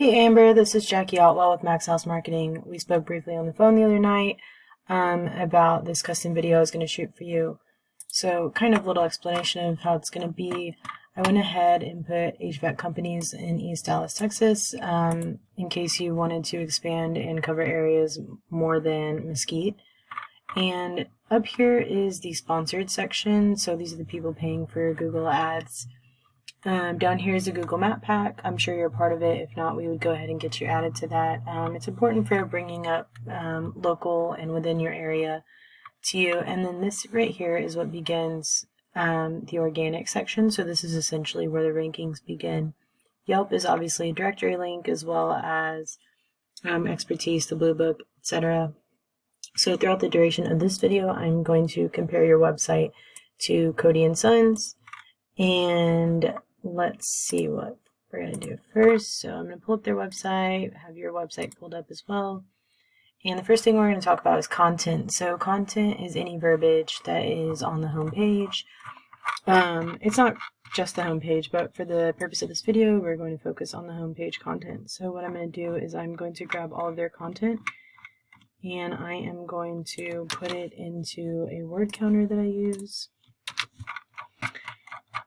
Hey Amber, this is Jackie Otwell with Maxhouse Marketing. We spoke briefly on the phone the other night about this custom video I was going to shoot for you. So kind of little explanation of how it's going to be. I went ahead and put HVAC companies in East Dallas, Texas, in case you wanted to expand and cover areas more than Mesquite. And up here is the sponsored section. So these are the people paying for Google Ads. Down here is the Google Map Pack. I'm sure you're a part of it. If not, we would go ahead and get you added to that. It's important for bringing up local and within your area to you. And then this right here is what begins the organic section. So this is essentially where the rankings begin. Yelp is obviously a directory link as well as expertise, the Blue Book, etc. So throughout the duration of this video, I'm going to compare your website to Cody & Sons. And let's see what we're going to do first. So I'm going to pull up their website, have your website pulled up as well. And the first thing we're going to talk about is content. So content is any verbiage that is on the home page. It's not just the home page, but for the purpose of this video, we're going to focus on the home page content. So what I'm going to do is I'm going to grab all of their content and I am going to put it into a word counter that I use.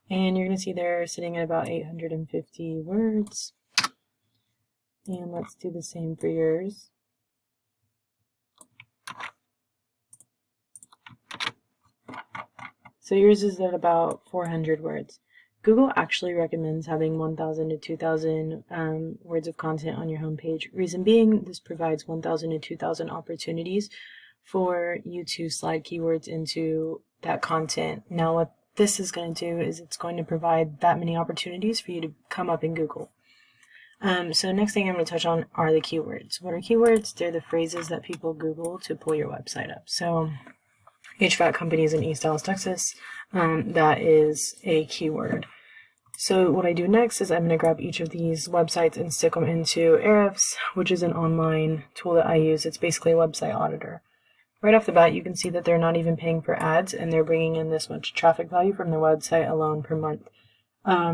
And you're going to see they're sitting at about 850 words. And let's do the same for yours. So yours is at about 400 words. Google actually recommends having 1,000 to 2,000 words of content on your homepage. Reason being, this provides 1,000 to 2,000 opportunities for you to slide keywords into that content. Now, what this is going to do is it's going to provide that many opportunities for you to come up in Google. So next thing I'm going to touch on are the keywords. What are keywords? They're the phrases that people Google to pull your website up. So HVAC companies in East Dallas, Texas, that is a keyword. So what I do next is I'm going to grab each of these websites and stick them into Ahrefs, which is an online tool that I use. It's basically a website auditor. Right off the bat, you can see that they're not even paying for ads and they're bringing in this much traffic value from their website alone per month.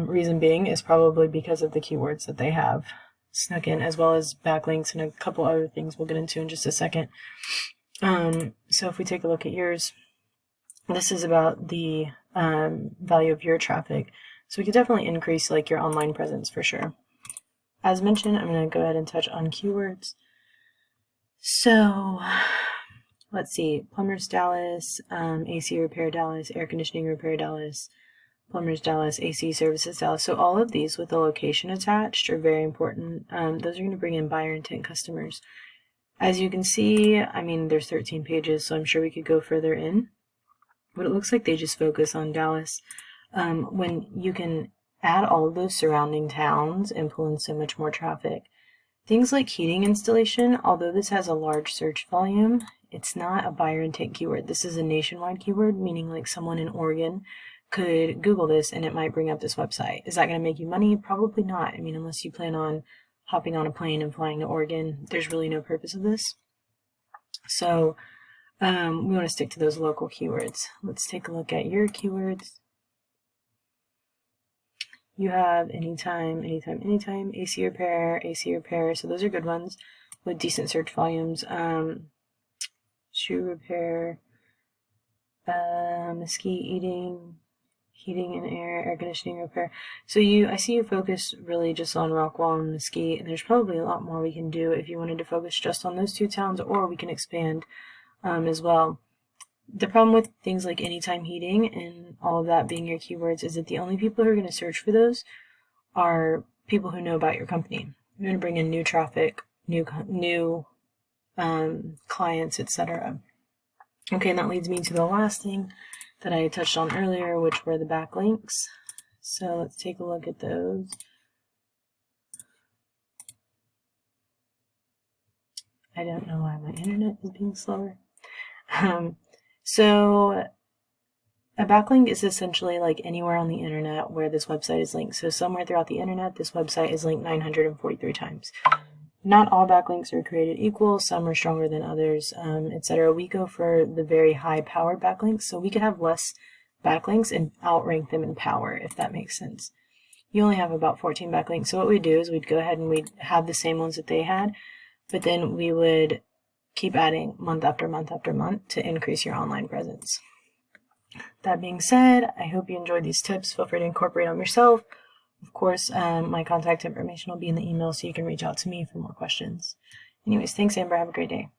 Reason being is probably because of the keywords that they have snuck in, as well as backlinks and a couple other things we'll get into in just a second. So if we take a look at yours, this is about the value of your traffic. So we could definitely increase like your online presence for sure. As mentioned, I'm going to go ahead and touch on keywords. So let's see, Plumbers Dallas, AC Repair Dallas, Air Conditioning Repair Dallas, Plumbers Dallas, AC Services Dallas. So all of these with the location attached are very important. Those are going to bring in buyer intent customers. As you can see, I mean, there's 13 pages, so I'm sure we could go further in. But it looks like they just focus on Dallas. When you can add all of those surrounding towns and pull in so much more traffic. Things like heating installation, although this has a large search volume, it's not a buyer intent keyword. This is a nationwide keyword, meaning like someone in Oregon could Google this and it might bring up this website. Is that going to make you money? Probably not. I mean, unless you plan on hopping on a plane and flying to Oregon, there's really no purpose of this. So we want to stick to those local keywords. Let's take a look at your keywords. You have anytime, anytime, anytime, AC repair. So those are good ones with decent search volumes. Shoe repair, mesquite heating and air conditioning repair. So I see you focus really just on Rockwall and Mesquite, and there's probably a lot more we can do if you wanted to focus just on those two towns, or we can expand as well. The problem with things like anytime heating and all of that being your keywords is that the only people who are going to search for those are people who know about your company. You're going to bring in new traffic, new clients, etc. Okay, and that leads me to the last thing that I touched on earlier, which were the backlinks. So let's take a look at those. I don't know why my internet is being slower. So a backlink is essentially like anywhere on the internet where this website is linked. So somewhere throughout the internet, this website is linked 943 times. Not all backlinks are created equal. Some are stronger than others, etc. We go for the very high-powered backlinks, so we could have less backlinks and outrank them in power, if that makes sense. you only have about 14 backlinks. So what we'd do is we'd go ahead and we'd have the same ones that they had, but then we would keep adding month after month after month to increase your online presence. That being said, I hope you enjoyed these tips. Feel free to incorporate them yourself. Of course, my contact information will be in the email, so you can reach out to me for more questions. Anyways, thanks, Amber. Have a great day.